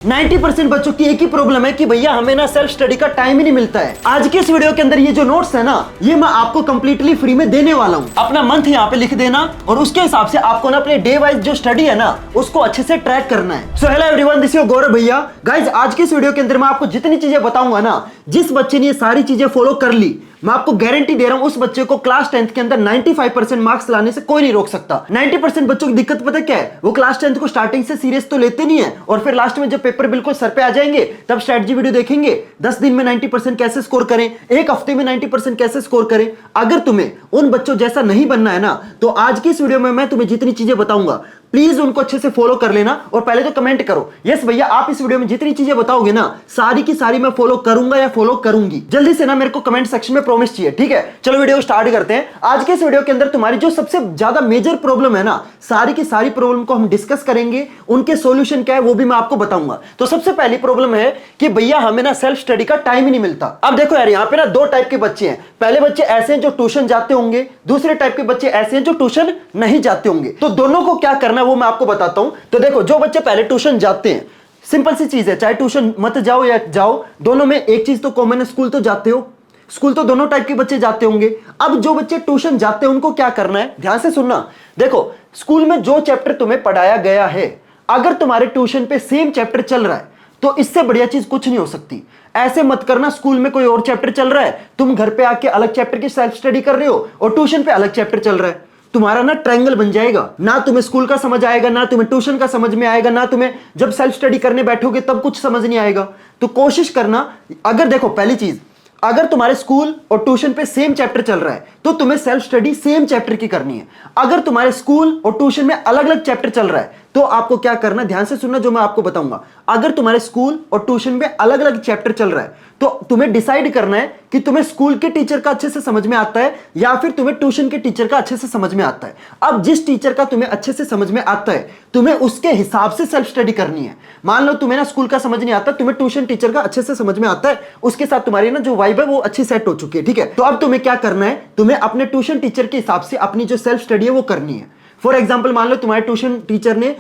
90% बच्चों की एक ही प्रॉब्लम है कि भैया हमें ना सेल्फ स्टडी का टाइम ही नहीं मिलता है। आज के इस वीडियो के अंदर ये जो नोट्स है ना, ये मैं आपको कंप्लीटली फ्री में देने वाला हूँ। अपना मंथ यहाँ पे लिख देना और उसके हिसाब से आपको ना अपने डे वाइज जो स्टडी है ना उसको अच्छे से ट्रैक करना है। So hello everyone, this is Gaurav भैया। गाइज आज के इस वीडियो के अंदर मैं आपको जितनी चीजें बताऊंगा ना, जिस बच्चे ने ये सारी चीजें फॉलो कर ली, मैं आपको गारंटी दे रहा हूं उस बच्चे को क्लास 10th के अंदर 95% मार्क्स लाने से कोई नहीं रोक सकता। 90% बच्चों की दिक्कत पता क्या है, वो क्लास 10th को स्टार्टिंग से सीरियस तो लेते नहीं है और फिर लास्ट में जब पेपर बिल्कुल सर पे आ जाएंगे तब स्ट्रेटजी वीडियो देखेंगे 10 दिन में 90% कैसे स्कोर करें, एक हफ्ते में 90% कैसे स्कोर करें। अगर तुम्हें उन बच्चों जैसा नहीं बनना है ना, तो आज की इस वीडियो में मैं तुम्हें जितनी चीजें बताऊंगा प्लीज उनको अच्छे से फॉलो कर लेना और पहले तो कमेंट करो यस भैया आप इस वीडियो में जितनी चीजें बताओगे ना सारी की सारी मैं फॉलो करूंगा या फॉलो करूंगी। जल्दी से ना मेरे को कमेंट सेक्शन में प्रॉमिस चाहिए, ठीक है। चलो वीडियो स्टार्ट करते हैं। आज के इस वीडियो के अंदर तुम्हारी जो सबसे ज्यादा मेजर प्रॉब्लम है ना, सारी की सारी प्रॉब्लम को हम डिस्कस करेंगे, उनके सॉल्यूशन क्या है वो भी मैं आपको बताऊंगा। तो सबसे पहली प्रॉब्लम है कि भैया हमें ना सेल्फ स्टडी का टाइम ही नहीं मिलता। अब देखो यार, यहाँ पे ना दो टाइप के बच्चे हैं। पहले बच्चे ऐसे हैं जो ट्यूशन जाते होंगे, दूसरे टाइप के बच्चे ऐसे हैं जो ट्यूशन नहीं जाते होंगे। तो दोनों को क्या करना है वो मैं आपको बताता हूं। तो देखो, जो बच्चे पहले ट्यूशन जाते हैं, सिंपल सी चीज है, चाहे ट्यूशन मत जाओ या जाओ, दोनों में एक चीज तो कॉमन है, स्कूल तो जाते हो। स्कूल तो दोनों टाइप के बच्चे जाते होंगे। अब जो बच्चे ट्यूशन जाते हैं उनको क्या करना है, ध्यान से सुनना। देखो, स्कूल में जो चैप्टर तुम्हें पढ़ाया गया है, अगर तुम्हारे ट्यूशन पे सेम चैप्टर चल रहा है तो इससे बढ़िया चीज कुछ नहीं हो सकती। ऐसे मत करना, स्कूल में कोई और चैप्टर चल रहा है, तुम घर पे आके अलग चैप्टर की सेल्फ स्टडी कर रहे हो और ट्यूशन पे अलग चैप्टर चल रहा है, तुम्हारा ना ट्रायंगल बन जाएगा। ना तुम्हें स्कूल का समझ आएगा, ना तुम्हें ट्यूशन का समझ में आएगा, ना तुम्हें जब सेल्फ स्टडी करने बैठोगे तब कुछ समझ नहीं आएगा। तो कोशिश करना, अगर देखो पहली चीज, अगर तुम्हारे स्कूल और ट्यूशन पे सेम चैप्टर चल रहा है तो तुम्हें सेल्फ स्टडी सेम चैप्टर की करनी है। अगर तुम्हारे स्कूल और ट्यूशन में अलग अलग चैप्टर चल रहा है तो आपको क्या करना है, ध्यान से सुनना जो मैं आपको बताऊंगा। अगर तुम्हारे स्कूल और ट्यूशन में अलग अलग चैप्टर चल रहा है तो तुम्हें डिसाइड करना है कि तुम्हें स्कूल के टीचर का अच्छे से समझ में आता है या फिर तुम्हें ट्यूशन के टीचर का अच्छे से समझ में आता है। अब जिस टीचर का तुम्हें अच्छे से समझ में आता है तुम्हें उसके हिसाब से सेल्फ स्टडी करनी है। मान लो तुम्हें ना स्कूल का समझ नहीं आता, तुम्हें ट्यूशन टीचर का अच्छे से समझ में आता है, उसके साथ तुम्हारी ना जो वाइब है वो अच्छी सेट हो चुकी है, ठीक है। तो अब तुम्हें क्या करना है, तुम्हें अपने ट्यूशन टीचर के हिसाब से अपनी जो सेल्फ स्टडी है वो करनी है। फॉर एग्जाम्पल, मान लो तुम्हारे ट्यूशन टीचर ने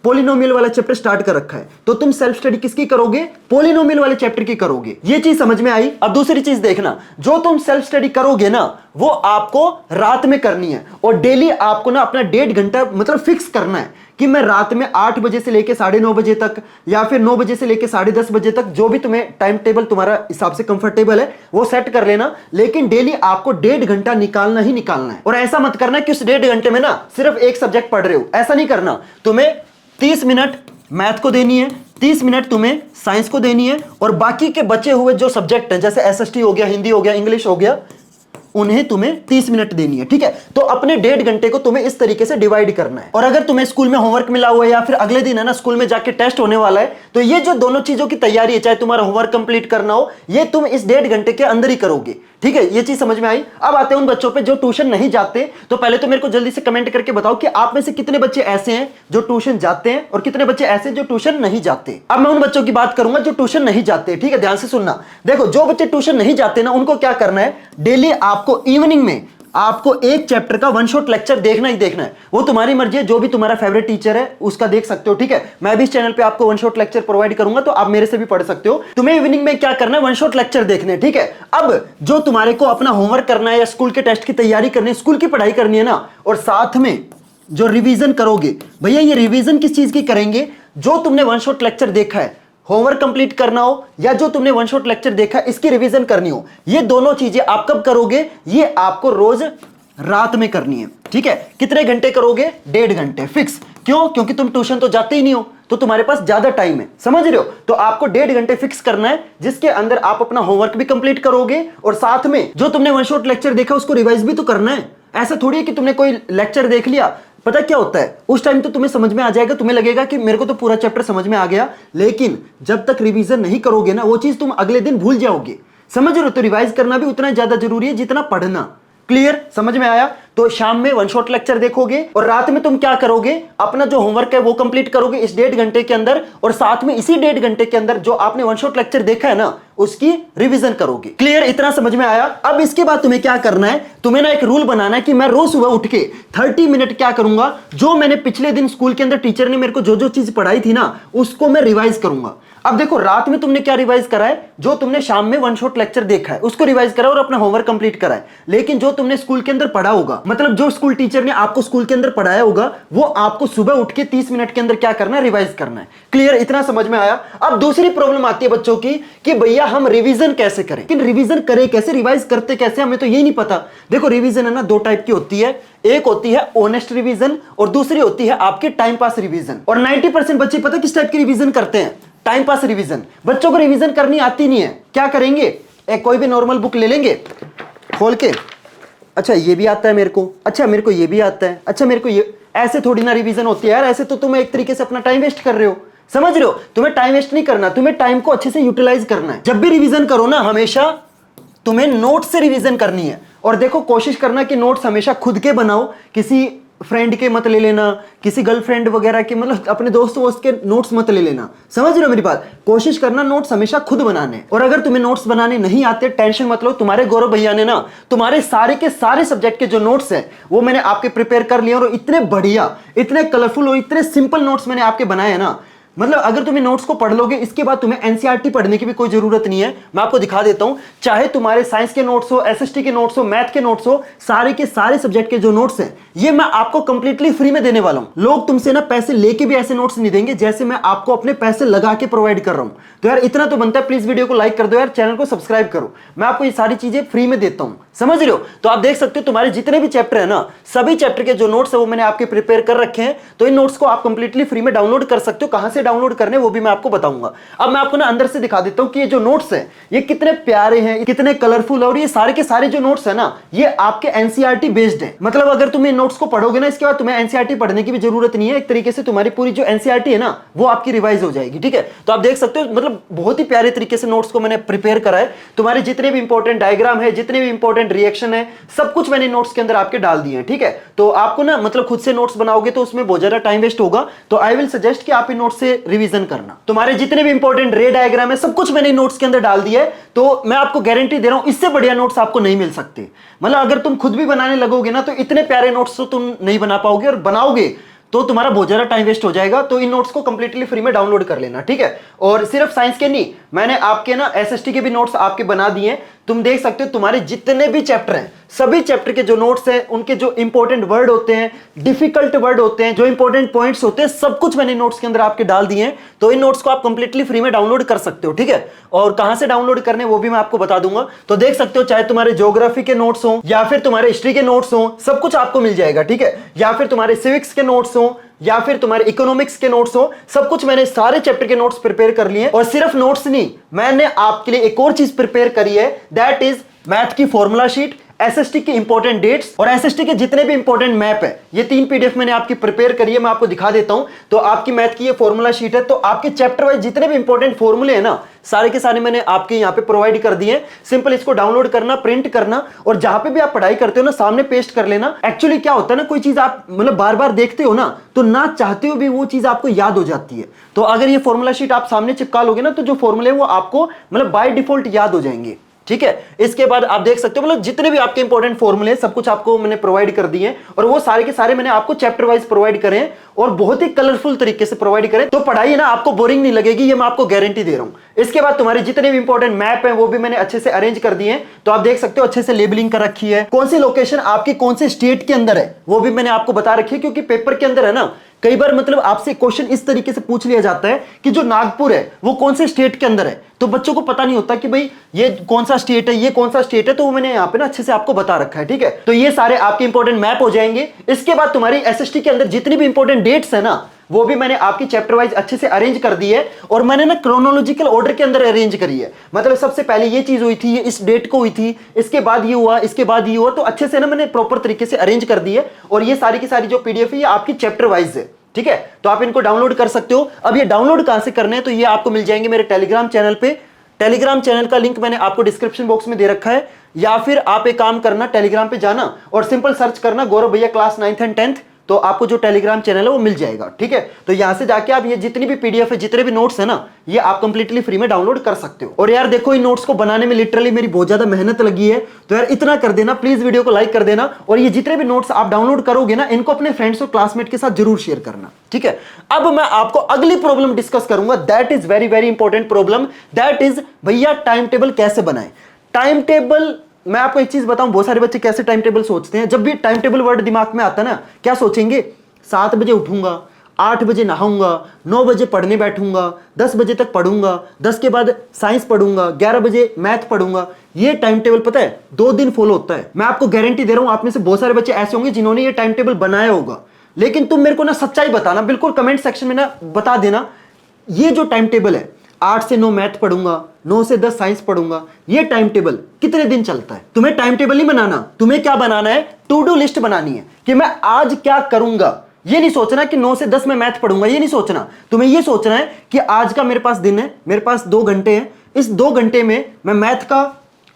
पॉलिनोमियल वाला चैप्टर स्टार्ट कर रखा है तो तुम सेल्फ स्टडी किसकी करोगे, पॉलिनोमियल वाले चैप्टर की करोगे। ये चीज समझ में आई। अब दूसरी चीज देखना, जो तुम सेल्फ स्टडी करोगे ना वो आपको रात में करनी है और डेली आपको ना अपना 1.5 घंटा मतलब फिक्स करना है कि मैं रात में 8 बजे से लेके 9:30 बजे तक या फिर 9 बजे से लेके 10:30 बजे तक, जो भी तुम्हें टाइम टेबल तुम्हारा हिसाब से कंफर्टेबल है वो सेट कर लेना। लेकिन डेली आपको 1.5 घंटा निकालना ही निकालना है। और ऐसा मत करना कि उस 1.5 घंटे में ना सिर्फ एक सब्जेक्ट पढ़ रहे हो, ऐसा नहीं करना। तुम्हें 30 मिनट मैथ को देनी है, 30 मिनट तुम्हें साइंस को देनी है और बाकी के बचे हुए जो सब्जेक्ट हैं जैसे एसएसटी हो गया, हिंदी हो गया, इंग्लिश हो गया, उन्हें तुम्हें 30 मिनट देनी है, ठीक है। तो अपने 1.5 घंटे को तुम्हें इस तरीके से डिवाइड करना है। और अगर तुम्हें स्कूल में होमवर्क मिला हुआ है या फिर अगले दिन है ना स्कूल में जाके टेस्ट होने वाला है, तो ये जो दोनों चीजों की तैयारी है, चाहे तुम्हारा होमवर्क कंप्लीट करना हो, ये तुम इस 1.5 घंटे के अंदर ही करोगे, ठीक है। ये चीज समझ में आई। अब आते हैं उन बच्चों पे जो ट्यूशन नहीं जाते। तो पहले तो मेरे को जल्दी से कमेंट करके बताओ कि आप में से कितने बच्चे ऐसे हैं जो ट्यूशन जाते हैं और कितने बच्चे ऐसे जो ट्यूशन नहीं जाते। अब मैं उन बच्चों की बात करूंगा जो ट्यूशन नहीं जाते, ठीक है। ध्यान से सुनना। देखो, जो बच्चे ट्यूशन नहीं जाते ना उनको क्या करना है, डेली आपको इवनिंग में आपको एक चैप्टर का वन शॉट लेक्चर देखना ही देखना है। वो तुम्हारी मर्जी है, जो भी तुम्हारा फेवरेट टीचर है उसका देख सकते हो, ठीक है। मैं भी इस चैनल पे आपको वन शॉट लेक्चर प्रोवाइड करूंगा तो आप मेरे से भी पढ़ सकते हो। तुम्हें इवनिंग में क्या करना है, वन शॉट लेक्चर देखने हैं, ठीक है। अब जो तुम्हारे को अपना होमवर्क करना है या स्कूल के टेस्ट की तैयारी करनी है, स्कूल की पढ़ाई करनी है ना, और साथ में जो रिवीजन करोगे, भैया ये रिवीजन किस चीज की करेंगे, जो तुमने वन शॉट लेक्चर देखा है, होमवर्क कंप्लीट करना हो या जो तुमने वन शॉट लेक्चर देखा इसकी रिवीजन करनी हो, ये दोनों चीजें आप कब करोगे, ये आपको रोज रात में करनी है, ठीक है। कितने घंटे करोगे, 1.5 घंटे फिक्स। क्यों, क्योंकि तुम ट्यूशन तो जाते ही नहीं हो तो तुम्हारे पास ज्यादा टाइम है, समझ रहे हो। तो आपको 1.5 घंटे फिक्स करना है जिसके अंदर आप अपना होमवर्क भी कंप्लीट करोगे और साथ में जो तुमने वन शॉट लेक्चर देखा उसको रिवाइज भी तो करना है। ऐसा थोड़ी है कि तुमने कोई लेक्चर देख लिया, पता क्या होता है उस टाइम तो तुम्हें समझ में आ जाएगा, तुम्हें लगेगा कि मेरे को तो पूरा चैप्टर समझ में आ गया, लेकिन जब तक रिवीजन नहीं करोगे ना वो चीज तुम अगले दिन भूल जाओगे, समझ रहे हो। तो रिवाइज करना भी उतना ज्यादा जरूरी है जितना पढ़ना, क्लियर, समझ में आया? तो शाम में वन शॉट लेक्चर देखोगे और रात में तुम क्या करोगे, अपना जो होमवर्क है वो कंप्लीट करोगे इस 1.5 घंटे के अंदर, और साथ में इसी 1.5 घंटे के अंदर जो आपने वन शॉट लेक्चर देखा है ना उसकी रिवीजन करोगे। क्लियर, इतना समझ में आया? अब इसके बाद तुम्हें क्या करना है, तुम्हें ना एक रूल बनाना है कि मैं रोज सुबह उठ के 30 मिनट क्या करूंगा, जो मैंने पिछले दिन स्कूल के अंदर टीचर ने मेरे को जो जो चीज पढ़ाई थी ना उसको मैं रिवाइज करूंगा। अब देखो, रात में तुमने क्या रिवाइज करा है, जो तुमने शाम में वन शॉट लेक्चर देखा है उसको रिवाइज करा और अपना होमवर्क कंप्लीट करा है, लेकिन जो तुमने स्कूल के अंदर पढ़ा होगा, मतलब जो स्कूल टीचर ने आपको स्कूल के अंदर पढ़ाया होगा, वो आपको सुबह उठ के 30 मिनट के अंदर क्या करना है, रिवाइज करना है। क्लियर, इतना समझ में आया? अब दूसरी प्रॉब्लम आती है बच्चों की कि भैया हम रिवीजन कैसे करें, लेकिन रिवीजन करें कैसे, रिवाइज करते कैसे, हमें तो यही नहीं पता। देखो, रिवीजन है ना दो टाइप की होती है, एक होती है ऑनेस्ट रिवीजन और दूसरी होती है आपकी टाइम पास रिवीजन। और 90% बच्चे पता किस टाइप की रिवीजन करते हैं, टाइम पास रिवीजन। बच्चों को रिवीजन करनी आती नहीं है, क्या करेंगे, एक कोई भी नॉर्मल बुक ले लेंगे खोल के, अच्छा ये भी आता है मेरे को, अच्छा मेरे को ये भी आता है, अच्छा मेरे को ये, ऐसे थोड़ी ना रिवीजन होती है यार, ऐसे तो तुम एक तरीके से अपना टाइम वेस्ट कर रहे हो। समझ रहे हो? तुम्हें टाइम वेस्ट नहीं करना, तुम्हें टाइम को अच्छे से यूटिलाइज करना है। जब भी रिवीजन करो ना, हमेशा तुम्हें नोट से रिवीजन करनी है। और देखो, कोशिश करना कि नोट्स हमेशा खुद के बनाओ, किसी फ्रेंड के मत ले लेना, किसी गर्लफ्रेंड वगैरह के, मतलब अपने दोस्त वोस्त के नोट्स मत ले लेना। समझ रहे हो मेरी बात? कोशिश करना नोट्स हमेशा खुद बनाने। और अगर तुम्हें नोट्स बनाने नहीं आते, टेंशन मत लो, तुम्हारे गौरव भैया ने ना तुम्हारे सारे के सारे सब्जेक्ट के जो नोट्स हैं वो मैंने आपके प्रिपेयर कर लिए, और इतने बढ़िया, इतने कलरफुल और इतने सिंपल नोट्स मैंने आपके बनाए हैं ना, मतलब अगर तुम्हें नोट्स को पढ़ लोगे, इसके बाद तुम्हें एनसीईआरटी पढ़ने की भी कोई जरूरत नहीं है। मैं आपको दिखा देता हूं, चाहे तुम्हारे साइंस के नोट्स हो, एसएसटी के नोट्स हो, मैथ के नोट्स हो, सारे के सारे सब्जेक्ट के जो नोट्स हैं ये मैं आपको कंप्लीटली फ्री में देने वाला हूं। लोग तुमसे ना पैसे लेके भी ऐसे नोट्स नहीं देंगे जैसे मैं आपको अपने पैसे लगा के प्रोवाइड कर रहा हूं। तो यार इतना तो बनता है, प्लीज वीडियो को लाइक कर दो यार, चैनल को सब्सक्राइब करो, मैं आपको ये सारी चीजें फ्री में देता हूं। समझ रहे हो? तो आप देख सकते हो तुम्हारे जितने भी चैप्टर है ना, सभी चैप्टर के जो नोट्स है वो मैंने आपके प्रिपेयर कर रखे हैं। तो इन नोट्स को आप कंप्लीटली फ्री में डाउनलोड कर सकते हो। कहां से डाउनलोड करने वो भी मैं आपको बताऊंगा। अब मैं आपको ना अंदर से दिखा देता हूं कि ये जो नोट्स हैं ये कितने प्यारे हैं, कितने कलरफुल है, और ये सारे के सारे जो नोट्स है ना ये आपके एनसीईआरटी बेस्ड है। मतलब अगर तुम इन नोट्स को पढ़ोगे ना, इसके बाद तुम्हें एनसीईआरटी पढ़ने की भी जरूरत नहीं है। एक तरीके से तुम्हारी पूरी जो एनसीईआरटी है ना वो आपकी रिवाइज हो जाएगी। ठीक है, तो आप देख सकते हो, मतलब बहुत ही प्यारे तरीके से नोट्स को मैंने प्रिपेयर करा है। तुम्हारे जितने भी इंपॉर्टेंट डायग्राम है, जितने भी इंपॉर्टेंट रिएक्शन है, सब कुछ मैंने नोट्स के अंदर आपके डाल दिए हैं। ठीक है, तो आपको ना मतलब खुद से नोट्स बनाओगे तो उसमें बहुत ज्यादा टाइम वेस्ट होगा। तो आई विल सजेस्ट कि आप इन नोट्स से रिवीजन करना। तुम्हारे जितने भी इंपॉर्टेंट रे डायग्राम है सब कुछ मैंने नोट्स के अंदर डाल दिया है। तो मैं आपको गारंटी दे रहा हूं, इससे बढ़िया नोट्स आपको नहीं मिल सकते। मतलब अगर तुम खुद भी बनाने लगोगे ना तो इतने प्यारे नोट्स तो तुम नहीं बना पाओगे, और बनाओगे तो तुम्हारा बहुत ज्यादा टाइम वेस्ट हो जाएगा। तो इन नोट्स को कंप्लीटली फ्री में डाउनलोड कर लेना। ठीक है, और सिर्फ साइंस के नहीं, मैंने आपके ना एसएसटी के भी नोट्स आपके बना दिए हैं। तुम देख सकते हो तुम्हारे जितने भी चैप्टर हैं, सभी चैप्टर के जो नोट्स हैं, उनके जो इंपॉर्टेंट वर्ड होते हैं, डिफिकल्ट वर्ड होते हैं, जो इंपॉर्टेंट पॉइंट्स होते हैं, सब कुछ मैंने नोट्स के अंदर आपके डाल दिए हैं। तो इन नोट्स को आप कंप्लीटली फ्री में डाउनलोड कर सकते हो। ठीक है, और कहां से डाउनलोड करने वो भी मैं आपको बता दूंगा। तो देख सकते हो, चाहे तुम्हारे ज्योग्राफी के नोट्स हो या फिर तुम्हारे हिस्ट्री के नोट्स हो, सब कुछ आपको मिल जाएगा। ठीक है, या फिर तुम्हारे सिविक्स के नोट्स हो या फिर तुम्हारे इकोनॉमिक्स के नोट्स हो, सब कुछ मैंने सारे चैप्टर के नोट्स प्रिपेयर कर लिए। और सिर्फ नोट्स नहीं, मैंने आपके लिए एक और चीज प्रिपेयर करी है, दैट इज मैथ की फॉर्मूला शीट, एसएसटी के इंपॉर्टेंट डेट्स और एसएसटी के जितने भी इंपॉर्टेंट मैप है। ये 3 पीडीएफ मैंने आपकी प्रिपेयर करी है, मैं आपको दिखा देता हूं। तो आपकी मैथ की ये फॉर्मूला शीट है, तो आपके चैप्टर वाइज जितने भी इंपॉर्टेंट फॉर्मूले हैं ना, सारे के सारे मैंने आपके यहाँ पे प्रोवाइड कर दिए। सिंपल इसको डाउनलोड करना, प्रिंट करना, और जहां पे भी आप पढ़ाई करते हो ना सामने पेस्ट कर लेना। एक्चुअली क्या होता है ना, कोई चीज आप मतलब बार बार देखते हो ना, तो ना चाहते हो भी वो चीज आपको याद हो जाती है। तो अगर ये फॉर्मूला शीट आप सामने चिपका लोगे ना, तो जो फॉर्मूले वो आपको मतलब बाय डिफॉल्ट याद हो जाएंगे। ठीक है, इसके बाद आप देख सकते हो, मतलब जितने भी आपके इंपॉर्टेंट फॉर्मूले सब कुछ आपको मैंने प्रोवाइड कर दिए हैं, और वो सारे के सारे मैंने आपको चैप्टर वाइज प्रोवाइड करे हैं, और बहुत ही कलरफुल तरीके से प्रोवाइड करें। तो पढ़ाई ना आपको बोरिंग नहीं लगेगी, ये मैं आपको गारंटी दे रहा हूं। इसके बाद तुम्हारे जितने भी इंपॉर्टेंट मैप हैं वो भी मैंने अच्छे से अरेंज कर दिए हैं। तो आप देख सकते हो, अच्छे से लेबलिंग कर रखी है, कौन सी लोकेशन आपकी कौन से स्टेट के अंदर है वो भी मैंने आपको बता रखी है। क्योंकि पेपर के अंदर है ना, कई बार मतलब आपसे क्वेश्चन इस तरीके से पूछ लिया जाता है कि जो नागपुर है वो कौन से स्टेट के अंदर है, तो बच्चों को पता नहीं होता कि भाई ये कौन सा स्टेट है, ये कौन सा स्टेट है। तो वो मैंने यहाँ पे ना अच्छे से आपको बता रखा है। ठीक है, तो ये सारे आपके इंपॉर्टेंट मैप हो जाएंगे। इसके बाद तुम्हारी एसएसटी के अंदर जितनी भी इंपॉर्टेंट डेट्स है ना, वो भी मैंने आपकी चैप्टर वाइज अच्छे से अरेंज कर दी है, और मैंने ना क्रोनोलॉजिकल ऑर्डर के अंदर अरेंज करी है। मतलब सबसे पहले ये चीज हुई थी, ये इस डेट को हुई थी, इसके बाद ये हुआ, इसके बाद ये हुआ। तो अच्छे से ना मैंने प्रॉपर तरीके से अरेंज कर दी है, और ये सारी की सारी जो पीडीएफ है ये आपकी चैप्टर वाइज है। ठीक है, तो आप इनको डाउनलोड कर सकते हो। अब ये डाउनलोड कहां से करने हैं, तो ये आपको मिल जाएंगे मेरे टेलीग्राम चैनल पे। टेलीग्राम चैनल का लिंक मैंने आपको डिस्क्रिप्शन बॉक्स में दे रखा है। या फिर आप एक काम करना, टेलीग्राम पे जाना और सिंपल सर्च करना गौरव भैया क्लास 9th एंड 10th, तो आपको जो टेलीग्राम चैनल है वो मिल जाएगा। ठीक है, तो यहां से जाके आप ये जितनी भी पीडीएफ है, जितने भी नोट्स है ना, ये आप कंप्लीटली फ्री में डाउनलोड कर सकते हो। और यार देखो, इन नोट्स को बनाने में लिटरली मेरी बहुत ज्यादा मेहनत लगी है, तो यार इतना कर देना प्लीज, वीडियो को लाइक कर देना, और ये जितने भी नोट्स आप डाउनलोड करोगे ना, इनको अपने फ्रेंड्स और क्लासमेट के साथ जरूर शेयर करना। ठीक है, अब मैं आपको अगली प्रॉब्लम डिस्कस करूंगा, that is very very important problem, that is भैया टाइम टेबल कैसे बनाए। टाइम टेबल, मैं आपको एक चीज बताऊं, बहुत सारे बच्चे कैसे टाइम टेबल सोचते हैं। जब भी टाइम टेबल वर्ड दिमाग में आता है ना, क्या सोचेंगे, 7 बजे उठूंगा, 8 बजे नहाऊंगा, 9 बजे पढ़ने बैठूंगा, 10 बजे तक पढ़ूंगा, 10 के बाद साइंस पढ़ूंगा, 11 बजे मैथ पढ़ूंगा। ये टाइम टेबल पता है 2 दिन फॉलो होता है। मैं आपको गारंटी दे रहा हूं, आप में से बहुत सारे बच्चे ऐसे होंगे जिन्होंने ये टाइम टेबल बनाया होगा, लेकिन तुम मेरे को ना सच्चाई बताना, बिल्कुल कमेंट सेक्शन में ना बता देना, ये जो टाइम टेबल है 8 से 9 मैथ पढ़ूंगा, 9 से 10 साइंस पढ़ूंगा, ये टाइम टेबल कितने दिन चलता है। तुम्हें टाइम टेबल नहीं बनाना, तुम्हें क्या बनाना है, टू डू लिस्ट बनानी है कि मैं आज क्या करूंगा। ये नहीं सोचना कि 9 से 10 मैं मैथ पढ़ूंगा, ये नहीं सोचना। तुम्हें ये सोचना है कि आज का मेरे पास दिन है, मेरे पास 2 घंटे हैं, इस 2 घंटे में मैं मैथ का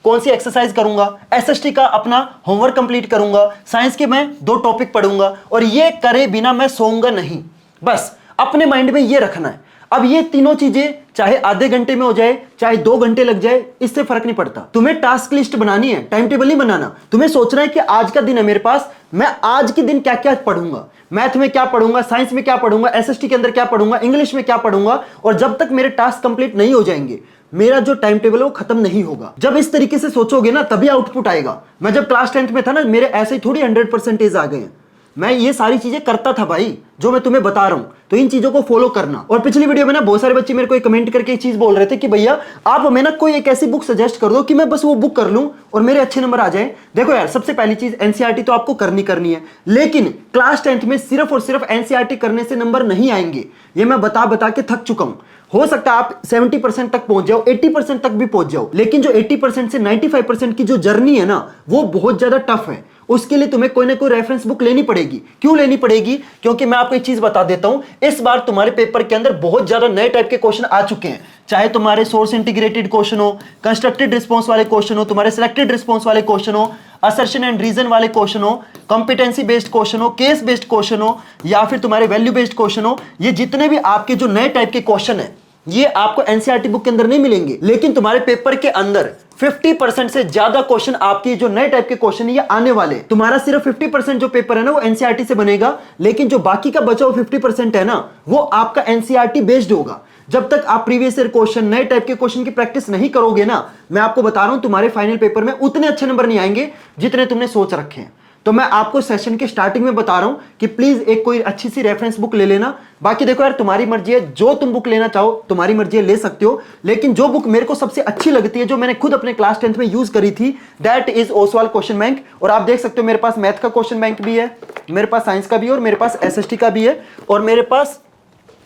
कौन सी एक्सरसाइज करूंगा, एसएसटी का अपना होमवर्क कंप्लीट करूंगा, साइंस के मैं 2 टॉपिक पढ़ूंगा, और ये करे बिना मैं सोऊंगा नहीं। बस अपने माइंड में ये रखना है। अब ये तीनों चीजें चाहे आधे घंटे में हो जाए, चाहे 2 घंटे लग जाए, इससे फर्क नहीं पड़ता। तुम्हें टास्क लिस्ट बनानी है, टाइम टेबल नहीं बनाना। तुम्हें सोचना है कि आज का दिन है मेरे पास, मैं आज के दिन क्या क्या पढ़ूंगा, मैथ में क्या पढ़ूंगा, साइंस में क्या पढ़ूंगा, एसएसटी के अंदर क्या पढ़ूंगा, इंग्लिश में क्या पढ़ूंगा, और जब तक मेरे टास्क कंप्लीट नहीं हो जाएंगे, मेरा जो टाइम टेबल है वो खत्म नहीं होगा। जब इस तरीके से सोचोगे ना, तभी आउटपुट आएगा। मैं जब क्लास 10th में था ना, मेरे ऐसे ही थोड़ी 100% आ गए हैं। मैं ये सारी चीजें करता था भाई, जो मैं तुम्हें बता रहा हूं, तो इन चीजों को फॉलो करना। और पिछली वीडियो में ना बहुत सारे बच्चे मेरे को एक कमेंट करके एक चीज बोल रहे थे कि भैया आप हमें ना कोई एक ऐसी बुक सजेस्ट कर दो कि मैं बस वो बुक कर लूं और मेरे अच्छे नंबर आ जाए। देखो यार, सबसे पहली चीज एनसीईआरटी तो आपको करनी है, लेकिन क्लास 10th में सिर्फ और सिर्फ एनसीईआरटी करने से नंबर नहीं आएंगे। ये मैं बता बता के थक चुका हूं। हो सकता है आप 70% तक पहुंच जाओ, 80% तक भी पहुंच जाओ, लेकिन जो 80% से 95% की जो जर्नी है ना, वो बहुत ज्यादा टफ है। उसके लिए तुम्हें कोई ना कोई रेफरेंस बुक लेनी पड़ेगी। क्यों लेनी पड़ेगी? क्योंकि मैं आपको एक चीज बता देता हूं, इस बार तुम्हारे पेपर के अंदर बहुत ज्यादा नए टाइप के क्वेश्चन आ चुके हैं। चाहे तुम्हारे सोर्स इंटीग्रेटेड क्वेश्चन हो, कंस्ट्रक्टेड रिस्पॉन्स वाले क्वेश्चन हो, तुम्हारे सिलेक्टेड रिस्पॉन्स वाले क्वेश्चन हो, असर्शन एंड रीजन वाले क्वेश्चन हो, कॉम्पिटेंसी बेस्ड क्वेश्चन हो, केस बेस्ड क्वेश्चन हो, या फिर तुम्हारे वैल्यू बेस्ड क्वेश्चन हो, ये जितने भी आपके जो नए टाइप के क्वेश्चन है, ये आपको एनसीईआरटी बुक के अंदर नहीं मिलेंगे। लेकिन तुम्हारे पेपर के अंदर 50% से ज्यादा क्वेश्चन, आपके जो नए टाइप के क्वेश्चन ये आने वाले। तुम्हारा सिर्फ 50% जो पेपर है ना, वो एनसीईआरटी से बनेगा, लेकिन जो बाकी का बचा हुआ 50% है ना, वो आपका एनसीईआरटी बेस्ड होगा। जब तक आप प्रीवियस ईयर क्वेश्चन, नए टाइप के क्वेश्चन की प्रैक्टिस नहीं करोगे ना, मैं आपको बता रहा हूं, तुम्हारे फाइनल पेपर में उतने अच्छे नंबर नहीं आएंगे जितने तुमने सोच रखे हैं। तो मैं आपको सेशन के स्टार्टिंग में बता रहा हूं कि प्लीज एक कोई अच्छी सी रेफरेंस बुक ले लेना। बाकी देखो यार, तुम्हारी मर्जी है, जो तुम बुक लेना चाहो तुम्हारी मर्जी है, ले सकते हो। लेकिन जो बुक मेरे को सबसे अच्छी लगती है, जो मैंने खुद अपने क्लास 10th में यूज करी थी, that is Oswal question bank. और आप देख सकते हो मेरे पास मैथ का क्वेश्चन बैंक भी है, मेरे पास साइंस का भी है, और मेरे पास एसएसटी का भी है, और मेरे पास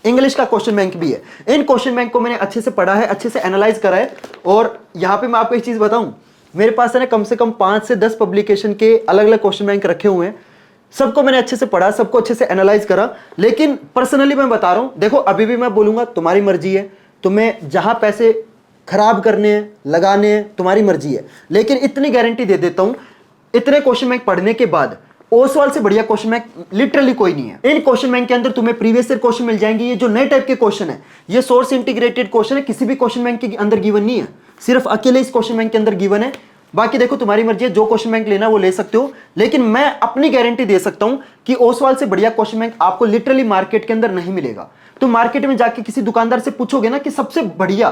इंग्लिश का क्वेश्चन बैंक भी है। इन क्वेश्चन बैंक को मैंने अच्छे से पढ़ा है, अच्छे से एनालाइज करा है। और यहां पे मैं आपको एक चीज बताऊं, मेरे पास है ना कम से कम 5 से 10 पब्लिकेशन के अलग अलग क्वेश्चन बैंक रखे हुए हैं। सबको मैंने अच्छे से पढ़ा, सबको अच्छे से एनालाइज करा। लेकिन पर्सनली मैं बता रहा हूं, देखो अभी भी मैं बोलूंगा तुम्हारी मर्जी है, तुम्हें जहां पैसे खराब करने हैं, लगाने हैं, तुम्हारी मर्जी है। लेकिन इतनी गारंटी दे देता हूं, इतने क्वेश्चन बैंक पढ़ने के बाद ओसवाल से बढ़िया क्वेश्चन बैंक लिटरली कोई नहीं है। इन क्वेश्चन बैंक के अंदर तुम्हें प्रीवियस ईयर क्वेश्चन मिल जाएंगे। ये जो नए टाइप के क्वेश्चन है, ये सोर्स इंटीग्रेटेड क्वेश्चन है, किसी भी क्वेश्चन बैंक के अंदर गिवन नहीं है, सिर्फ अकेले इस क्वेश्चन बैंक के अंदर गिवन है। बाकी देखो तुम्हारी मर्जी है, जो क्वेश्चन बैंक लेना वो ले सकते हो। लेकिन मैं अपनी गारंटी दे सकता हूं कि ओसवाल से बढ़िया क्वेश्चन बैंक आपको लिटरली मार्केट के अंदर नहीं मिलेगा। तो मार्केट में जाके किसी दुकानदार से पूछोगे ना कि सबसे बढ़िया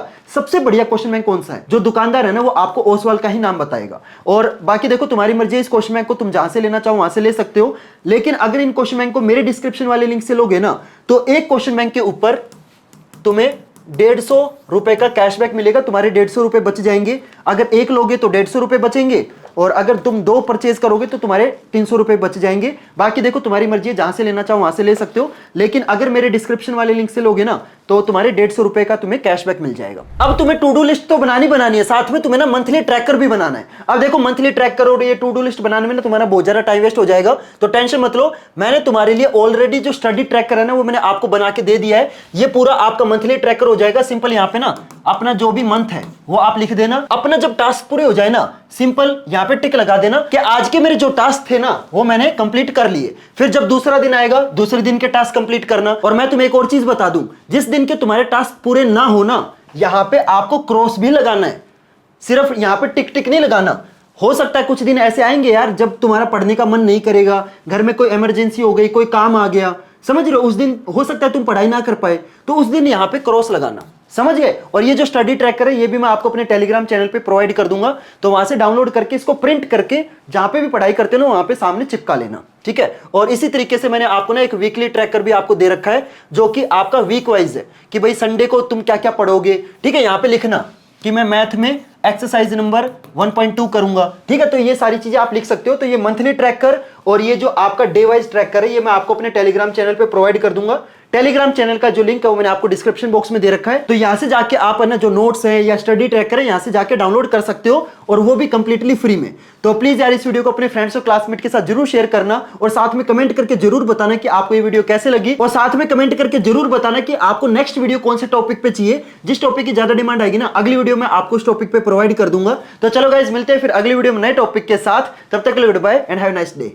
क्वेश्चन बैंक कौन सा है, जो दुकानदार है ना वो आपको ओसवाल का ही नाम बताएगा। और बाकी देखो तुम्हारी मर्जी है, इस क्वेश्चन बैंक को तुम जहां से लेना चाहो वहां से ले सकते हो। लेकिन अगर इन क्वेश्चन बैंक को मेरे डिस्क्रिप्शन वाले लिंक से लोगे ना, तो एक क्वेश्चन बैंक के ऊपर तुम्हें 150 रुपए का कैशबैक मिलेगा। तुम्हारे 150 रुपए बच जाएंगे। अगर एक लोगे तो 150 रुपए बचेंगे, और अगर तुम 2 परचेज करोगे तो तुम्हारे 300 रुपए बच जाएंगे। बाकी देखो तुम्हारी मर्जी है, जहां से लेना चाहो वहां से ले सकते हो। लेकिन अगर मेरे डिस्क्रिप्शन वाले लिंक से लोगे ना, तो तुम्हारे 150 रुपए का तुम्हें कैशबैक मिल जाएगा। अब तुम्हें टू डू लिस्ट तो बनानी है, साथ में तुम्हें ना मंथली ट्रैकर भी बनाना है। अब देखो मंथली ट्रैकर और ये टू डू लिस्ट बनाने में ना तुम्हारा बहुत ज्यादा टाइम वेस्ट हो जाएगा, तो टेंशन मत लो। मैंने तुम्हारे लिए ऑलरेडी जो स्टडी ट्रैकर है ना वो मैंने आपको बना के दे दिया है। ये पूरा आपका मंथली ट्रैकर हो जाएगा। सिंपल यहाँ पे ना अपना जो भी मंथ है वो आप लिख देना। अपना जब टास्क पूरे हो जाए ना, सिंपल यहाँ पे टिक लगा देना कि आज के मेरे जो टास्क थे ना वो मैंने कंप्लीट कर लिए। फिर जब दूसरा दिन आएगा, दूसरे दिन के टास्क कंप्लीट करना। और मैं तुम्हें एक और चीज बता दूं, जिस दिन के तुम्हारे टास्क पूरे ना हो ना, यहाँ पे आपको क्रॉस भी लगाना है, सिर्फ यहाँ पे टिक टिक नहीं लगाना। हो सकता है कुछ दिन ऐसे आएंगे यार जब तुम्हारा पढ़ने का मन नहीं करेगा, घर में कोई इमरजेंसी हो गई, कोई काम आ गया, समझ रहे हो, उस दिन हो सकता है तुम पढ़ाई ना कर पाए, तो उस दिन यहाँ पे क्रॉस लगाना, समझ गए। और ये जो स्टडी ट्रैकर है ये भी मैं आपको अपने टेलीग्राम चैनल पे प्रोवाइड कर दूंगा, तो वहां से डाउनलोड करके इसको प्रिंट करके जहां पे भी पढ़ाई करते हो वहां पे सामने चिपका लेना, ठीक है। और इसी तरीके से मैंने आपको ना एक वीकली ट्रैकर भी आपको दे रखा है जो कि आपका वीक वाइज है कि भाई संडे को तुम क्या क्या पढ़ोगे, ठीक है। यहाँ पे लिखना कि मैं मैथ में एक्सरसाइज नंबर 1.2 करूंगा, ठीक है। तो ये सारी चीजें आप लिख सकते हो। तो ये मंथली ट्रैकर और ये जो आपका डे वाइज ट्रैकर है ये मैं आपको अपने टेलीग्राम चैनल पे प्रोवाइड कर दूंगा। टेलीग्राम चैनल का जो लिंक है वो मैंने आपको डिस्क्रिप्शन बॉक्स में दे रखा है, तो यहां से जाके आप ना जो नोट्स है या स्टडी ट्रैकर है यहां से जाके डाउनलोड कर सकते हो, और वो भी कंप्लीटली फ्री में। तो प्लीज यार इस वीडियो को अपने फ्रेंड्स और क्लासमेट के साथ जरूर शेयर करना, और साथ में कमेंट करके जरूर बताना कि आपको ये वीडियो कैसे लगी, और साथ में कमेंट करके जरूर बताना कि आपको नेक्स्ट वीडियो कौन से टॉपिक पे चाहिए। जिस टॉपिक की ज्यादा डिमांड आएगी ना अगली वीडियो में आपको उस टॉपिक पे प्रोवाइड कर दूंगा। तो चलो गाइस मिलते हैं फिर अगली वीडियो में नए टॉपिक के साथ, तब तक के लिए goodbye and have a nice day.